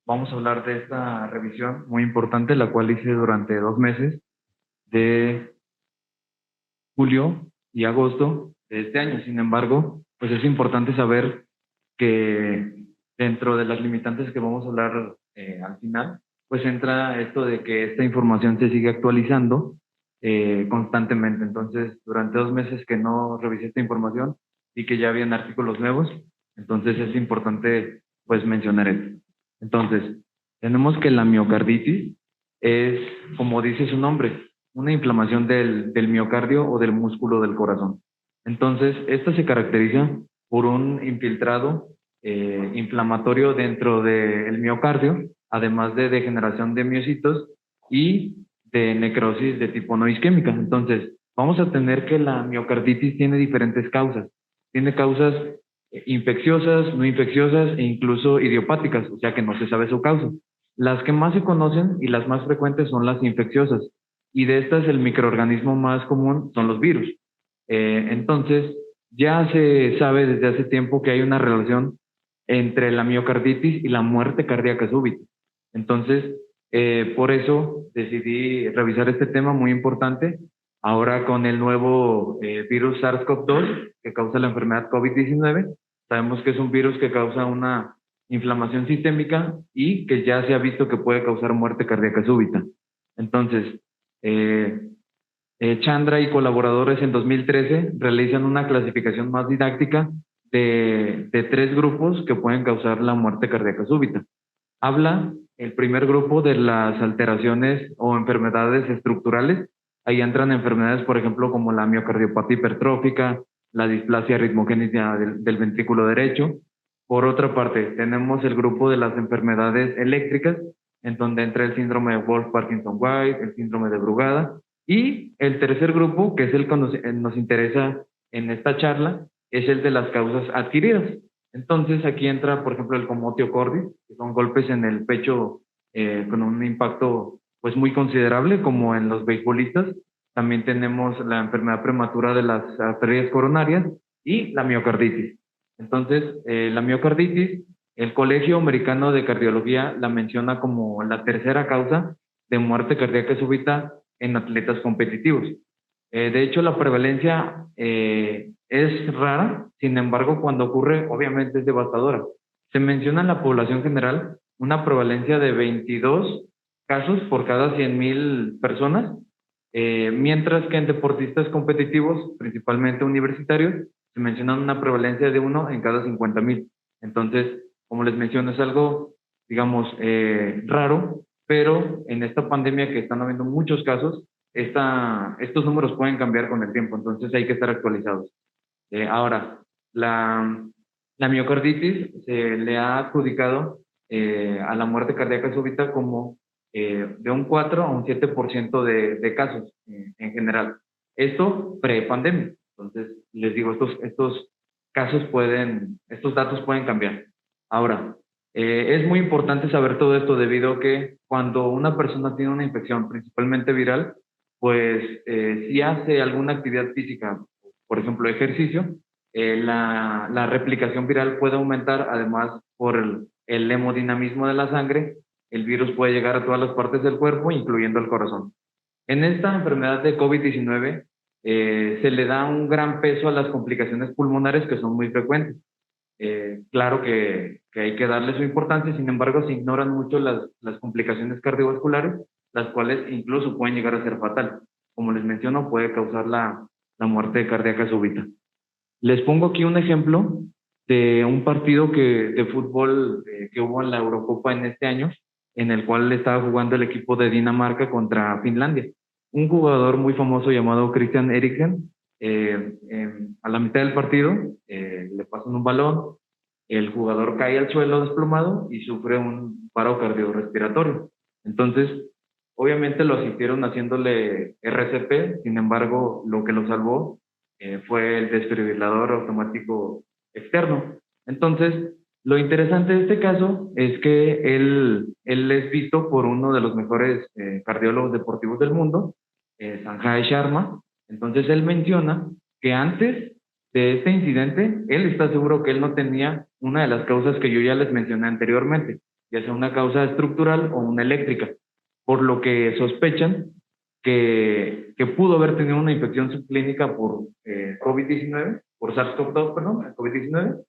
vamos a hablar de esta revisión muy importante, la cual hice durante 2 meses, de julio y agosto de este año. Sin embargo, pues es importante saber que dentro de las limitantes que vamos a hablar al final, pues entra esto de que esta información se sigue actualizando constantemente. Entonces, durante 2 meses que no revisé esta información y que ya habían artículos nuevos, entonces es importante pues mencionar esto. Entonces, tenemos que la miocarditis es, como dice su nombre, una inflamación del miocardio o del músculo del corazón. Entonces, esta se caracteriza por un infiltrado inflamatorio dentro del miocardio, además de degeneración de miocitos y de necrosis de tipo no isquémica. Entonces, vamos a tener que la miocarditis tiene diferentes causas. Tiene causas infecciosas, no infecciosas e incluso idiopáticas, o sea que no se sabe su causa. Las que más se conocen y las más frecuentes son las infecciosas, y de estas el microorganismo más común son los virus. Entonces, ya se sabe desde hace tiempo que hay una relación entre la miocarditis y la muerte cardíaca súbita. Entonces, por eso decidí revisar este tema muy importante ahora con el nuevo virus SARS-CoV-2 que causa la enfermedad COVID-19. Sabemos que es un virus que causa una inflamación sistémica y que ya se ha visto que puede causar muerte cardíaca súbita. Entonces, eh, Chandra y colaboradores en 2013 realizan una clasificación más didáctica de tres grupos que pueden causar la muerte cardíaca súbita. Habla el primer grupo de las alteraciones o enfermedades estructurales. Ahí entran enfermedades, por ejemplo, como la miocardiopatía hipertrófica, la displasia ritmogénica del ventrículo derecho. Por otra parte, tenemos el grupo de las enfermedades eléctricas, en donde entra el síndrome de Wolff-Parkinson-White, el síndrome de Brugada. Y el tercer grupo, que es el que nos interesa en esta charla, es el de las causas adquiridas. Entonces aquí entra, por ejemplo, el comotio cordis, que son golpes en el pecho con un impacto pues muy considerable, como en los beisbolistas. También tenemos la enfermedad prematura de las arterias coronarias y la miocarditis. Entonces, la miocarditis, el Colegio Americano de Cardiología la menciona como la tercera causa de muerte cardíaca súbita en atletas competitivos. De hecho, la prevalencia es rara, sin embargo, cuando ocurre, obviamente es devastadora. Se menciona en la población general una prevalencia de 22 casos por cada 100.000 personas, mientras que en deportistas competitivos, principalmente universitarios, se menciona una prevalencia de uno en cada 50.000. Entonces, como les menciono, es algo, digamos, raro, pero en esta pandemia que están habiendo muchos casos, estos números pueden cambiar con el tiempo, entonces hay que estar actualizados. Ahora, la, la miocarditis se le ha adjudicado a la muerte cardíaca súbita como de un 4 a un 7% de casos en general. Esto pre-pandemia. Entonces, les digo, estos casos estos datos pueden cambiar. Ahora, es muy importante saber todo esto debido a que cuando una persona tiene una infección, principalmente viral, pues si hace alguna actividad física, por ejemplo, ejercicio, la replicación viral puede aumentar, además por el hemodinamismo de la sangre, el virus puede llegar a todas las partes del cuerpo, incluyendo el corazón. En esta enfermedad de COVID-19 se le da un gran peso a las complicaciones pulmonares que son muy frecuentes. Claro que hay que darle su importancia, sin embargo, se ignoran mucho las complicaciones cardiovasculares, las cuales incluso pueden llegar a ser fatales. Como les menciono, puede causar la muerte cardíaca súbita. Les pongo aquí un ejemplo de un partido de fútbol que hubo en la Eurocopa en este año, en el cual estaba jugando el equipo de Dinamarca contra Finlandia. Un jugador muy famoso llamado Christian Eriksen, a la mitad del partido, le pasan un balón, el jugador cae al suelo desplomado y sufre un paro cardiorrespiratorio. Entonces, obviamente lo asistieron haciéndole RCP, sin embargo, lo que lo salvó fue el desfibrilador automático externo. Entonces, lo interesante de este caso es que él es visto por uno de los mejores cardiólogos deportivos del mundo, Sanjay Sharma. Entonces, él menciona que antes de este incidente, él está seguro que él no tenía una de las causas que yo ya les mencioné anteriormente. ya sea una causa estructural o una eléctrica, por lo que sospechan que pudo haber tenido una infección subclínica por COVID-19, por SARS-CoV-2, perdón, el COVID-19,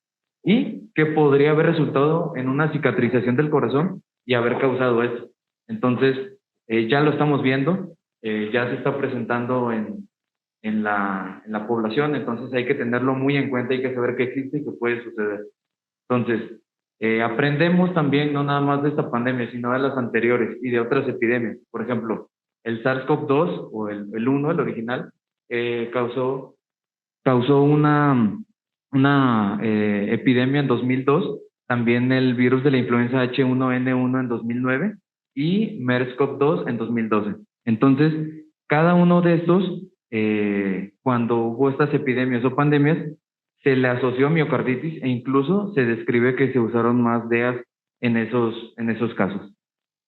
y que podría haber resultado en una cicatrización del corazón y haber causado esto. Entonces, ya lo estamos viendo, ya se está presentando en la población, entonces hay que tenerlo muy en cuenta, hay que saber que existe y que puede suceder. Entonces, aprendemos también no nada más de esta pandemia, sino de las anteriores y de otras epidemias. Por ejemplo, el SARS-CoV-2 o el 1, el original, causó una epidemia en 2002, también el virus de la influenza H1N1 en 2009 y MERS-CoV-2 en 2012. Entonces, cada uno de estos, cuando hubo estas epidemias o pandemias, se le asoció miocarditis e incluso se describe que se usaron más DEAs en esos casos.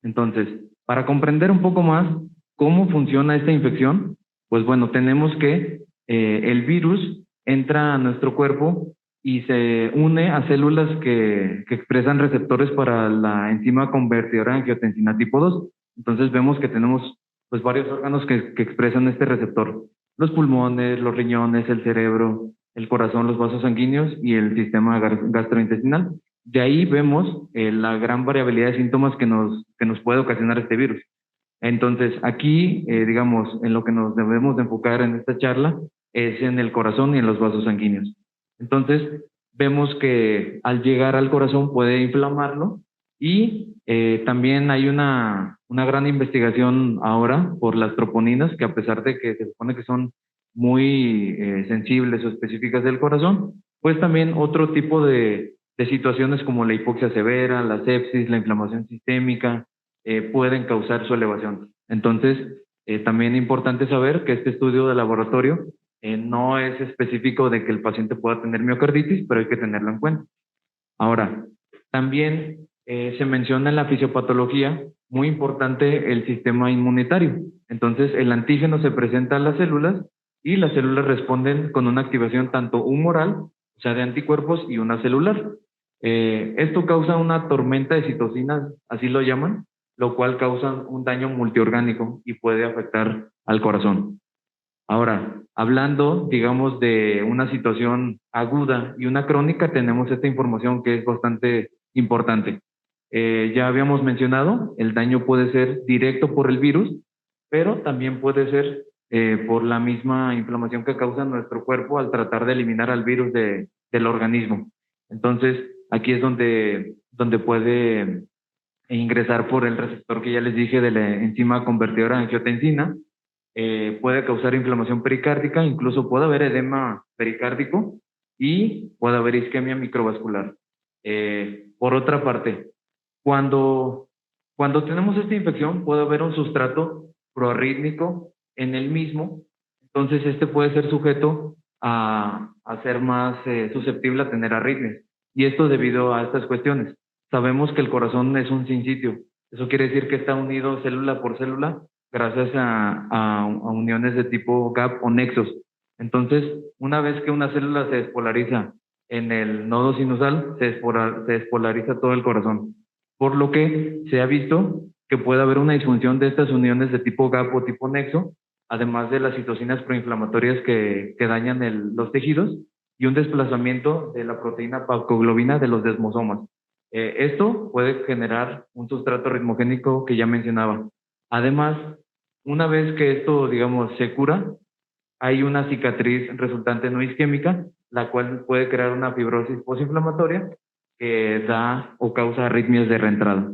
Entonces, para comprender un poco más cómo funciona esta infección, pues bueno, tenemos que el virus entra a nuestro cuerpo y se une a células que expresan receptores para la enzima convertidora de angiotensina tipo 2. Entonces vemos que tenemos pues varios órganos que expresan este receptor. Los pulmones, los riñones, el cerebro, el corazón, los vasos sanguíneos y el sistema gastrointestinal. De ahí vemos la gran variabilidad de síntomas que nos puede ocasionar este virus. Entonces, aquí, digamos, en lo que nos debemos de enfocar en esta charla es en el corazón y en los vasos sanguíneos. Entonces, vemos que al llegar al corazón puede inflamarlo y también hay una gran investigación ahora por las troponinas, que a pesar de que se supone que son muy sensibles o específicas del corazón, pues también otro tipo de situaciones como la hipoxia severa, la sepsis, la inflamación sistémica, pueden causar su elevación. Entonces, también es importante saber que este estudio de laboratorio no es específico de que el paciente pueda tener miocarditis, pero hay que tenerlo en cuenta. Ahora, también se menciona en la fisiopatología, muy importante, el sistema inmunitario. Entonces, el antígeno se presenta a las células y las células responden con una activación tanto humoral, o sea, de anticuerpos, y una celular. Esto causa una tormenta de citocinas, así lo llaman, lo cual causa un daño multiorgánico y puede afectar al corazón. Ahora, hablando, digamos, de una situación aguda y una crónica, tenemos esta información que es bastante importante. Ya habíamos mencionado, el daño puede ser directo por el virus, pero también puede ser por la misma inflamación que causa nuestro cuerpo al tratar de eliminar al virus del organismo. Entonces, aquí es donde puede ingresar por el receptor que ya les dije de la enzima convertidora de angiotensina, puede causar inflamación pericárdica, incluso puede haber edema pericárdico y puede haber isquemia microvascular. Por otra parte, cuando, cuando tenemos esta infección puede haber un sustrato proarrítmico en el mismo, entonces este puede ser sujeto a ser más susceptible a tener arritmias. Y esto debido a estas cuestiones. Sabemos que el corazón es un sinsitio. Eso quiere decir que está unido célula por célula gracias a uniones de tipo gap o nexos. Entonces, una vez que una célula se despolariza en el nodo sinusal, se despolariza todo el corazón. Por lo que se ha visto que puede haber una disfunción de estas uniones de tipo gap o tipo nexo, además de las citocinas proinflamatorias que dañan los tejidos y un desplazamiento de la proteína paucoglobina de los desmosomas. Esto puede generar un sustrato ritmogénico que ya mencionaba. Además, una vez que esto, digamos, se cura, hay una cicatriz resultante no isquémica, la cual puede crear una fibrosis postinflamatoria que da o causa arritmias de reentrada.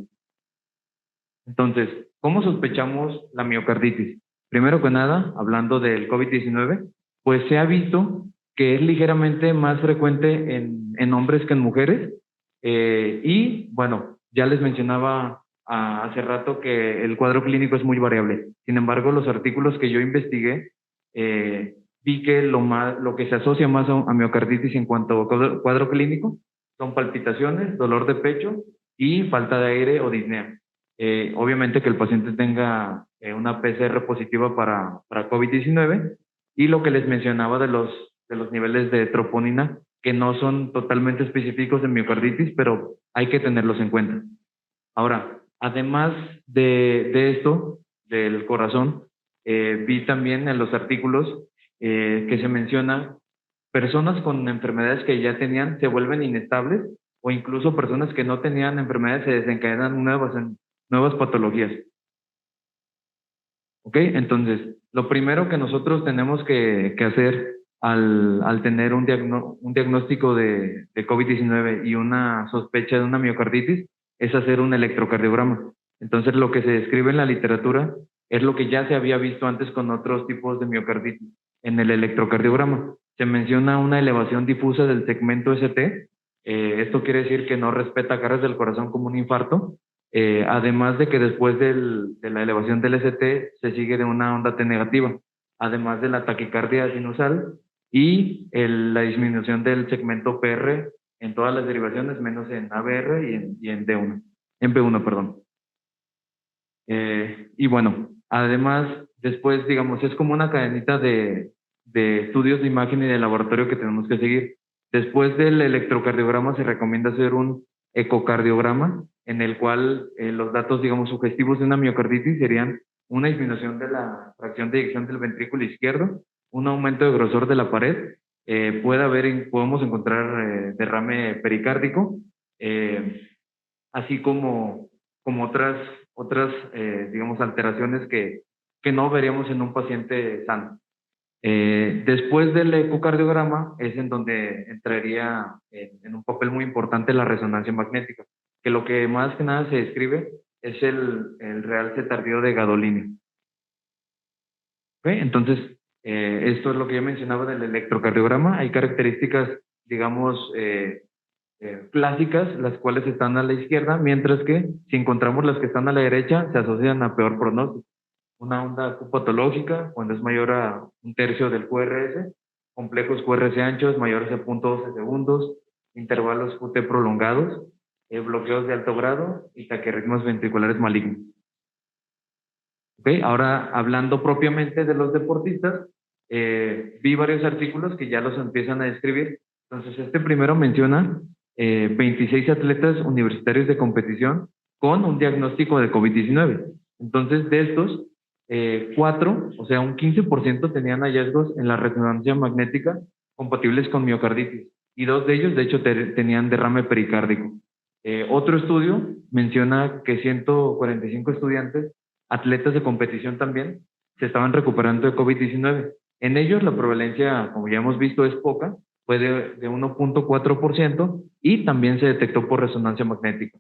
Entonces, ¿cómo sospechamos la miocarditis? Primero que nada, hablando del COVID-19, pues se ha visto que es ligeramente más frecuente en hombres que en mujeres. Y bueno, ya les mencionaba hace rato que el cuadro clínico es muy variable. Sin embargo, los artículos que yo investigué, vi que lo que se asocia más a miocarditis en cuanto a cuadro clínico son palpitaciones, dolor de pecho y falta de aire o disnea. Obviamente que el paciente tenga una PCR positiva para COVID-19 y lo que les mencionaba de los niveles de troponina que no son totalmente específicos de miocarditis, pero hay que tenerlos en cuenta. Ahora, además de esto, del corazón, vi también en los artículos que se menciona personas con enfermedades que ya tenían se vuelven inestables o incluso personas que no tenían enfermedades se desencadenan nuevas patologías. ¿Ok? Entonces, lo primero que nosotros tenemos que hacer al tener un diagnóstico de COVID-19 y una sospecha de una miocarditis es hacer un electrocardiograma. Entonces, lo que se describe en la literatura es lo que ya se había visto antes con otros tipos de miocarditis. En el electrocardiograma se menciona una elevación difusa del segmento ST. Esto quiere decir que no respeta cargas del corazón como un infarto, además de que después de la elevación del ST se sigue de una onda T negativa, además de la taquicardia sinusal y la disminución del segmento PR en todas las derivaciones, menos en ABR y en D1, en P1, perdón. Y bueno, además, después, digamos, es como una cadenita de estudios de imagen y de laboratorio que tenemos que seguir. Después del electrocardiograma se recomienda hacer un ecocardiograma en el cual los datos, digamos, sugestivos de una miocarditis serían una disminución de la fracción de eyección del ventrículo izquierdo, un aumento de grosor de la pared, podemos encontrar derrame pericárdico, eh, así como otras digamos, alteraciones que no veríamos en un paciente sano. Después del ecocardiograma es en donde entraría en un papel muy importante la resonancia magnética, que lo que más que nada se describe es el realce tardío de gadolinio. ¿Ok? Entonces, esto es lo que yo mencionaba del electrocardiograma. Hay características, digamos, clásicas, las cuales están a la izquierda, mientras que si encontramos las que están a la derecha, se asocian a peor pronóstico. Una onda Q patológica, cuando es mayor a un tercio del QRS, complejos QRS anchos mayores a 0.12 segundos, intervalos QT prolongados, bloqueos de alto grado y taquiarritmos ventriculares malignos. ¿Okay? Ahora, hablando propiamente de los deportistas, vi varios artículos que ya los empiezan a describir. Entonces, este primero menciona 26 atletas universitarios de competición con un diagnóstico de COVID-19. Entonces, de estos, 4, o sea, un 15% tenían hallazgos en la resonancia magnética compatibles con miocarditis y 2 de ellos, de hecho, tenían derrame pericárdico. Otro estudio menciona que 145 estudiantes, atletas de competición también, se estaban recuperando de COVID-19. En ellos la prevalencia, como ya hemos visto, es poca, fue de 1.4% y también se detectó por resonancia magnética.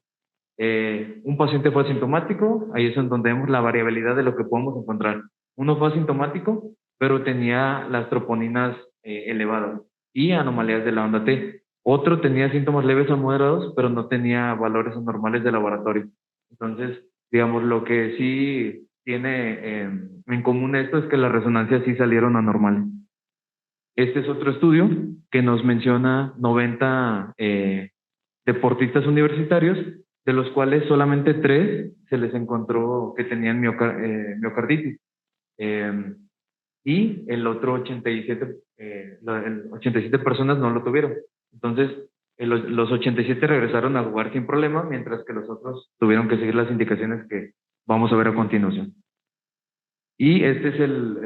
Un paciente fue asintomático, ahí es en donde vemos la variabilidad de lo que podemos encontrar. Uno fue asintomático, pero tenía las troponinas elevadas y anomalías de la onda T. Otro tenía síntomas leves o moderados, pero no tenía valores anormales de laboratorio. Entonces, digamos, lo que sí tiene en común esto es que las resonancias sí salieron anormales. Este es otro estudio que nos menciona 90 deportistas universitarios, de los cuales solamente 3 se les encontró que tenían miocarditis. Y el otro 87, el 87 personas no lo tuvieron. Entonces, los 87 regresaron a jugar sin problema, mientras que los otros tuvieron que seguir las indicaciones que vamos a ver a continuación. Y este es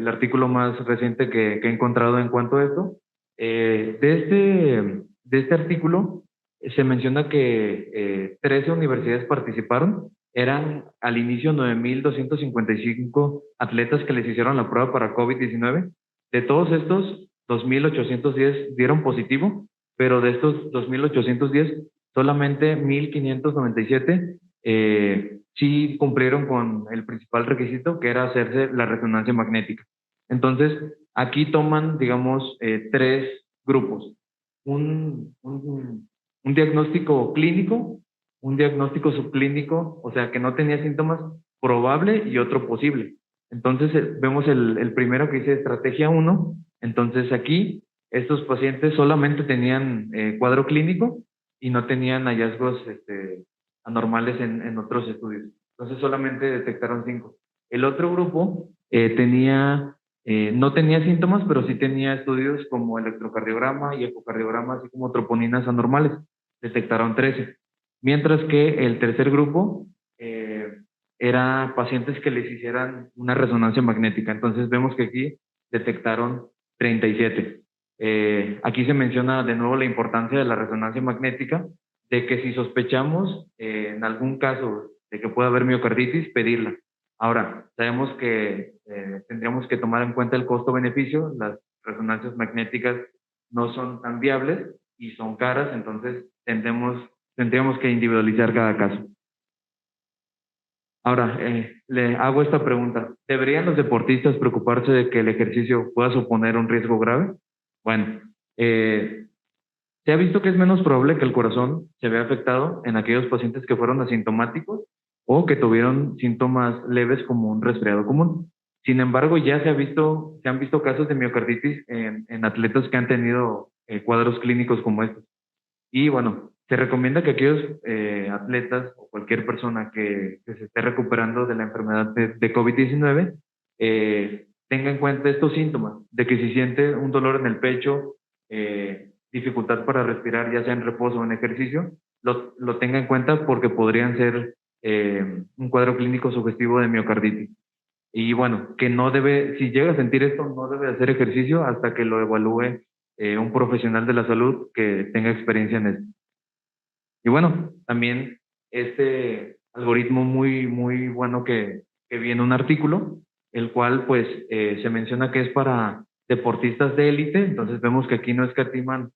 artículo más reciente que he encontrado en cuanto a esto. De este artículo se menciona que 13 universidades participaron. Eran al inicio 9.255 atletas que les hicieron la prueba para COVID-19. De todos estos, 2.810 dieron positivo, pero de estos 2.810, solamente 1.597 sí cumplieron con el principal requisito, que era hacerse la resonancia magnética. Entonces, aquí toman, digamos, 3 grupos. Un diagnóstico clínico, un diagnóstico subclínico, o sea, que no tenía síntomas, probable y otro posible. Entonces, vemos el primero que dice estrategia 1. Entonces, aquí, estos pacientes solamente tenían cuadro clínico y no tenían hallazgos anormales en otros estudios. Entonces solamente detectaron 5. El otro grupo no tenía síntomas, pero sí tenía estudios como electrocardiograma y ecocardiograma, así como troponinas anormales. Detectaron 13. Mientras que el tercer grupo eh, era pacientes que les hicieran una resonancia magnética. Entonces vemos que aquí detectaron 37. Aquí se menciona de nuevo la importancia de la resonancia magnética, de que si sospechamos en algún caso de que pueda haber miocarditis, pedirla. Ahora, sabemos que tendríamos que tomar en cuenta el costo-beneficio. Las resonancias magnéticas no son tan viables y son caras, entonces tendríamos que individualizar cada caso. Ahora, le hago esta pregunta. ¿Deberían los deportistas preocuparse de que el ejercicio pueda suponer un riesgo grave? Bueno, se ha visto que es menos probable que el corazón se vea afectado en aquellos pacientes que fueron asintomáticos o que tuvieron síntomas leves como un resfriado común. Sin embargo, ya se han visto casos de miocarditis en atletas que han tenido cuadros clínicos como estos. Y bueno, se recomienda que aquellos atletas o cualquier persona que se esté recuperando de la enfermedad de COVID-19 tenga en cuenta estos síntomas, de que si siente un dolor en el pecho, dificultad para respirar, ya sea en reposo o en ejercicio, lo tenga en cuenta porque podrían ser un cuadro clínico sugestivo de miocarditis. Y bueno, que no debe, si llega a sentir esto, no debe hacer ejercicio hasta que lo evalúe un profesional de la salud que tenga experiencia en esto. Y bueno, también este algoritmo muy bueno que viene un artículo, el cual pues se menciona que es para deportistas de élite, entonces vemos que aquí no escatiman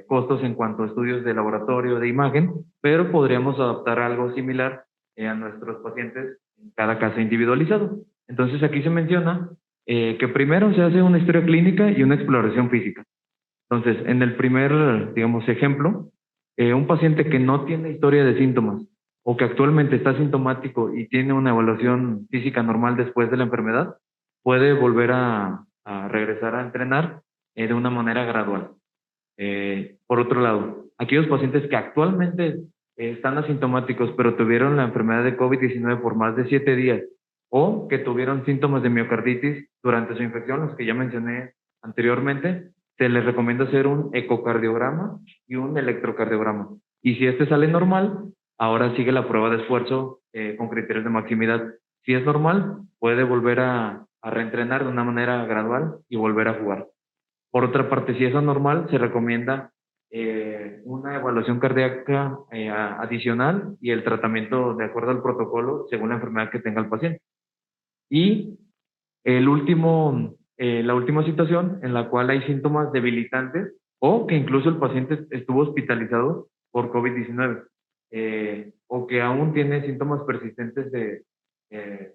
costos en cuanto a estudios de laboratorio, de imagen, pero podríamos adaptar algo similar a nuestros pacientes en cada caso individualizado. Entonces aquí se menciona que primero se hace una historia clínica y una exploración física. Entonces, en el primer, digamos, ejemplo, un paciente que no tiene historia de síntomas o que actualmente está sintomático y tiene una evaluación física normal después de la enfermedad, puede volver a regresar a entrenar de una manera gradual. Por otro lado, aquellos pacientes que actualmente están asintomáticos pero tuvieron la enfermedad de COVID-19 por más de 7 días o que tuvieron síntomas de miocarditis durante su infección, los que ya mencioné anteriormente, se les recomienda hacer un ecocardiograma y un electrocardiograma. Y si este sale normal, ahora sigue la prueba de esfuerzo con criterios de maximidad. Si es normal, puede volver a reentrenar de una manera gradual y volver a jugar. Por otra parte, si es anormal, se recomienda una evaluación cardíaca adicional y el tratamiento de acuerdo al protocolo según la enfermedad que tenga el paciente. Y la última situación en la cual hay síntomas debilitantes o que incluso el paciente estuvo hospitalizado por COVID-19 o que aún tiene síntomas persistentes eh,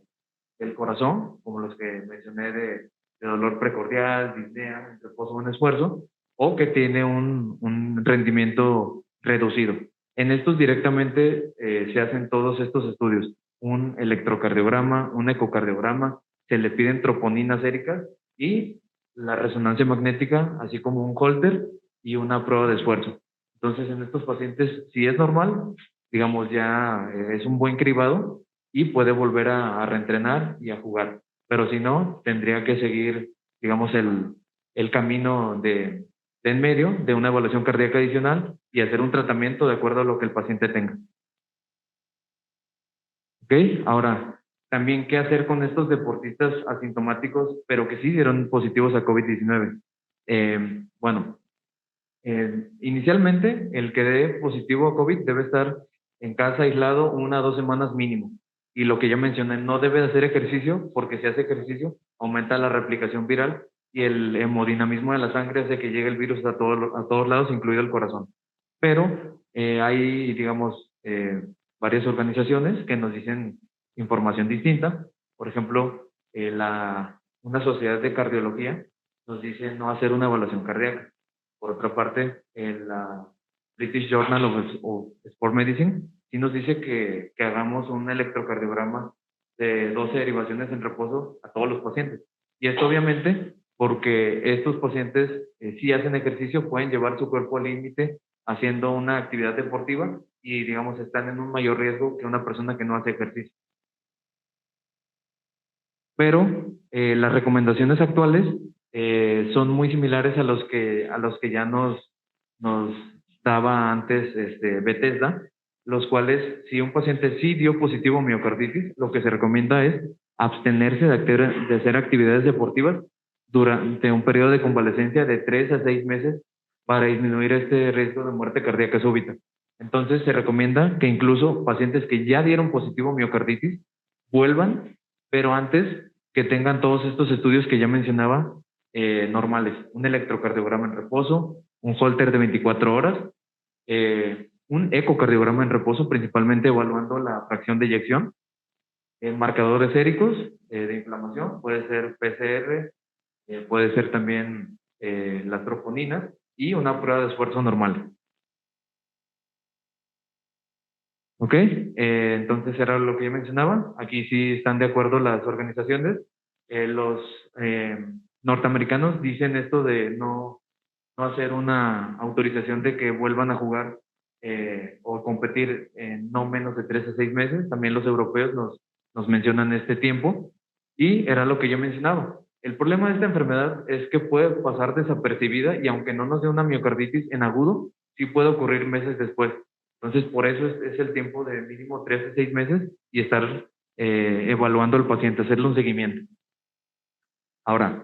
del corazón, como los que mencioné de dolor precordial, disnea, en reposo o en esfuerzo, o que tiene un rendimiento reducido. En estos directamente se hacen todos estos estudios, un electrocardiograma, un ecocardiograma, se le piden troponinas séricas y la resonancia magnética, así como un holter y una prueba de esfuerzo. Entonces, en estos pacientes, si es normal, digamos ya es un buen cribado y puede volver a reentrenar y a jugar. Pero si no, tendría que seguir, digamos, el camino de en medio de una evaluación cardíaca adicional y hacer un tratamiento de acuerdo a lo que el paciente tenga. ¿Ok? Ahora, también, ¿qué hacer con estos deportistas asintomáticos, pero que sí dieron positivos a COVID-19? Bueno, inicialmente, el que dé positivo a COVID debe estar en casa aislado 1 a 2 semanas mínimo. Y lo que ya mencioné, no debe de hacer ejercicio, porque si hace ejercicio, aumenta la replicación viral y el hemodinamismo de la sangre hace que llegue el virus a todos lados, incluido el corazón. Pero hay, digamos, varias organizaciones que nos dicen información distinta. Por ejemplo, una sociedad de cardiología nos dice no hacer una evaluación cardíaca. Por otra parte, en la British Journal of Sport Medicine sí nos dice que hagamos un electrocardiograma de 12 derivaciones en reposo a todos los pacientes. Y esto obviamente porque estos pacientes si hacen ejercicio pueden llevar su cuerpo al límite haciendo una actividad deportiva y digamos están en un mayor riesgo que una persona que no hace ejercicio. Pero las recomendaciones actuales son muy similares a los que ya nos daba antes Bethesda, los cuales si un paciente sí dio positivo miocarditis, lo que se recomienda es abstenerse de hacer actividades deportivas durante un periodo de convalecencia de 3 a 6 meses para disminuir este riesgo de muerte cardíaca súbita. Entonces se recomienda que incluso pacientes que ya dieron positivo miocarditis vuelvan, pero antes que tengan todos estos estudios que ya mencionaba, normales, un electrocardiograma en reposo, un Holter de 24 horas, un ecocardiograma en reposo, principalmente evaluando la fracción de eyección, marcadores séricos de inflamación, puede ser PCR, puede ser también las troponinas y una prueba de esfuerzo normal. ¿Ok? Entonces era lo que yo mencionaba. Aquí sí están de acuerdo las organizaciones. Los norteamericanos dicen esto de no hacer una autorización de que vuelvan a jugar o competir en no menos de 3 a 6 meses. También los europeos nos mencionan este tiempo. Y era lo que yo mencionaba. El problema de esta enfermedad es que puede pasar desapercibida y aunque no nos dé una miocarditis en agudo, sí puede ocurrir meses después. Entonces, por eso es el tiempo de mínimo 3 a 6 meses y estar evaluando al paciente, hacerle un seguimiento. Ahora,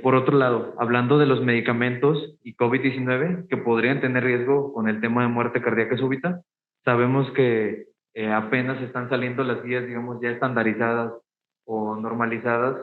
por otro lado, hablando de los medicamentos y COVID-19 que podrían tener riesgo con el tema de muerte cardíaca súbita, sabemos que apenas están saliendo las guías, digamos, ya estandarizadas o normalizadas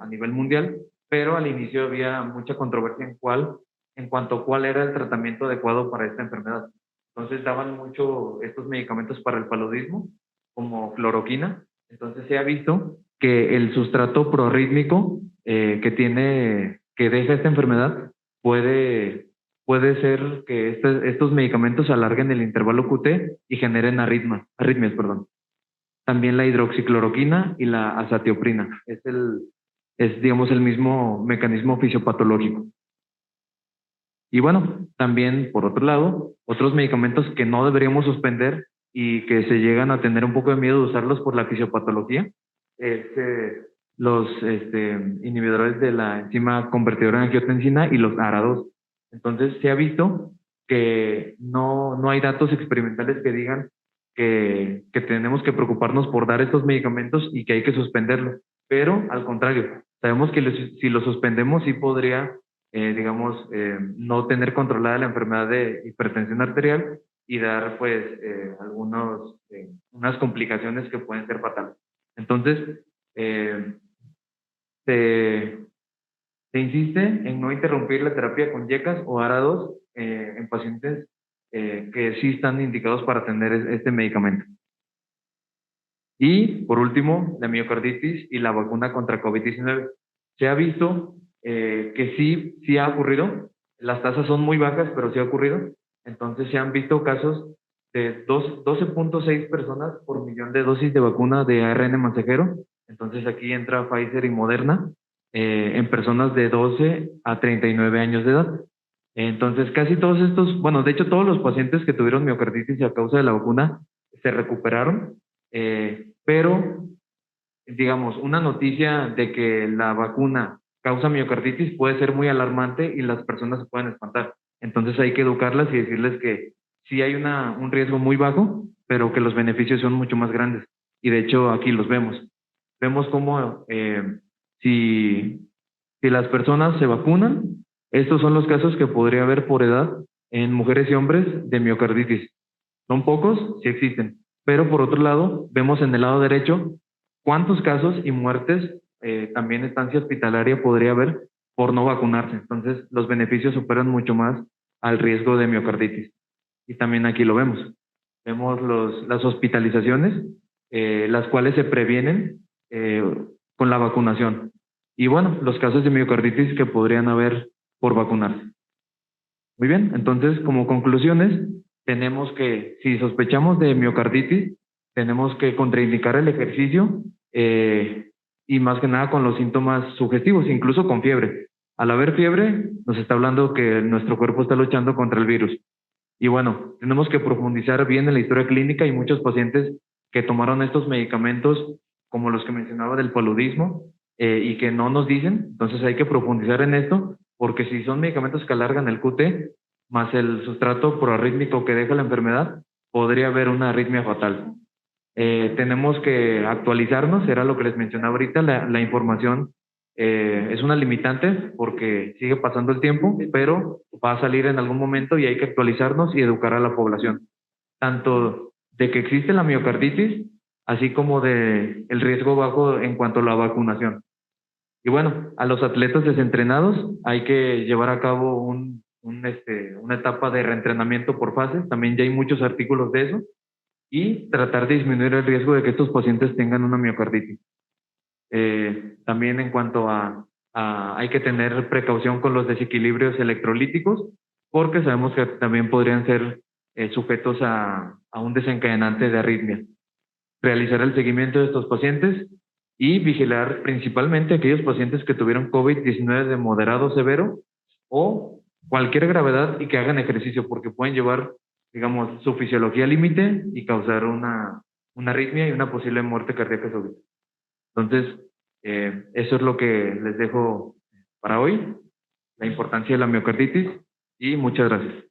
a nivel mundial, pero al inicio había mucha controversia en cuanto a cuál era el tratamiento adecuado para esta enfermedad. Entonces daban mucho estos medicamentos para el paludismo, como cloroquina. Entonces se ha visto que el sustrato prorrítmico que deja esta enfermedad puede ser que estos medicamentos alarguen el intervalo QT y generen arritmias, perdón. También la hidroxicloroquina y la azatioprina. Es digamos, el mismo mecanismo fisiopatológico. Y bueno, también, por otro lado, otros medicamentos que no deberíamos suspender y que se llegan a tener un poco de miedo de usarlos por la fisiopatología, es los inhibidores de la enzima convertidora en angiotensina y los ARA2. Entonces, se ha visto que no hay datos experimentales que digan que tenemos que preocuparnos por dar estos medicamentos y que hay que suspenderlos. Pero, al contrario, sabemos que si los suspendemos sí podría digamos, no tener controlada la enfermedad de hipertensión arterial y dar, pues, unas complicaciones que pueden ser fatales. Entonces, se, se insiste en no interrumpir la terapia con YECAS o ARA2 en pacientes que sí están indicados para tener este medicamento. Y, por último, la miocarditis y la vacuna contra COVID-19. Se ha visto que sí ha ocurrido. Las tasas son muy bajas, pero sí ha ocurrido. Entonces se han visto casos de 12.6 personas por millón de dosis de vacuna de ARN mensajero. Entonces aquí entra Pfizer y Moderna en personas de 12 a 39 años de edad. Entonces casi todos estos, bueno, de hecho todos los pacientes que tuvieron miocarditis a causa de la vacuna se recuperaron, pero digamos, una noticia de que la vacuna causa miocarditis puede ser muy alarmante y las personas se pueden espantar. Entonces hay que educarlas y decirles que sí hay un riesgo muy bajo, pero que los beneficios son mucho más grandes. Y de hecho aquí los vemos. Vemos cómo si las personas se vacunan, estos son los casos que podría haber por edad en mujeres y hombres de miocarditis. Son pocos, sí existen. Pero por otro lado, vemos en el lado derecho cuántos casos y muertes, también estancia hospitalaria podría haber por no vacunarse. Entonces, los beneficios superan mucho más al riesgo de miocarditis. Y también aquí lo vemos. Vemos las hospitalizaciones, las cuales se previenen con la vacunación. Y bueno, los casos de miocarditis que podrían haber por vacunarse. Muy bien, entonces como conclusiones, tenemos que si sospechamos de miocarditis, tenemos que contraindicar el ejercicio y más que nada con los síntomas sugestivos, incluso con fiebre. Al haber fiebre, nos está hablando que nuestro cuerpo está luchando contra el virus. Y bueno, tenemos que profundizar bien en la historia clínica y muchos pacientes que tomaron estos medicamentos, como los que mencionaba del paludismo, y que no nos dicen. Entonces hay que profundizar en esto, porque si son medicamentos que alargan el QT, más el sustrato proarrítmico que deja la enfermedad, podría haber una arritmia fatal. Tenemos que actualizarnos, era lo que les mencionaba ahorita, la información es una limitante porque sigue pasando el tiempo, pero va a salir en algún momento y hay que actualizarnos y educar a la población, tanto de que existe la miocarditis, así como de el riesgo bajo en cuanto a la vacunación. Y bueno, a los atletas desentrenados hay que llevar a cabo una etapa de reentrenamiento por fases, también ya hay muchos artículos de eso, y tratar de disminuir el riesgo de que estos pacientes tengan una miocarditis. También en cuanto hay que tener precaución con los desequilibrios electrolíticos, porque sabemos que también podrían ser sujetos a un desencadenante de arritmia. Realizar el seguimiento de estos pacientes y vigilar principalmente aquellos pacientes que tuvieron COVID-19 de moderado severo o cualquier gravedad y que hagan ejercicio, porque pueden llevar, digamos, su fisiología límite y causar una arritmia y una posible muerte cardíaca súbita. Entonces, eso es lo que les dejo para hoy, la importancia de la miocarditis y muchas gracias.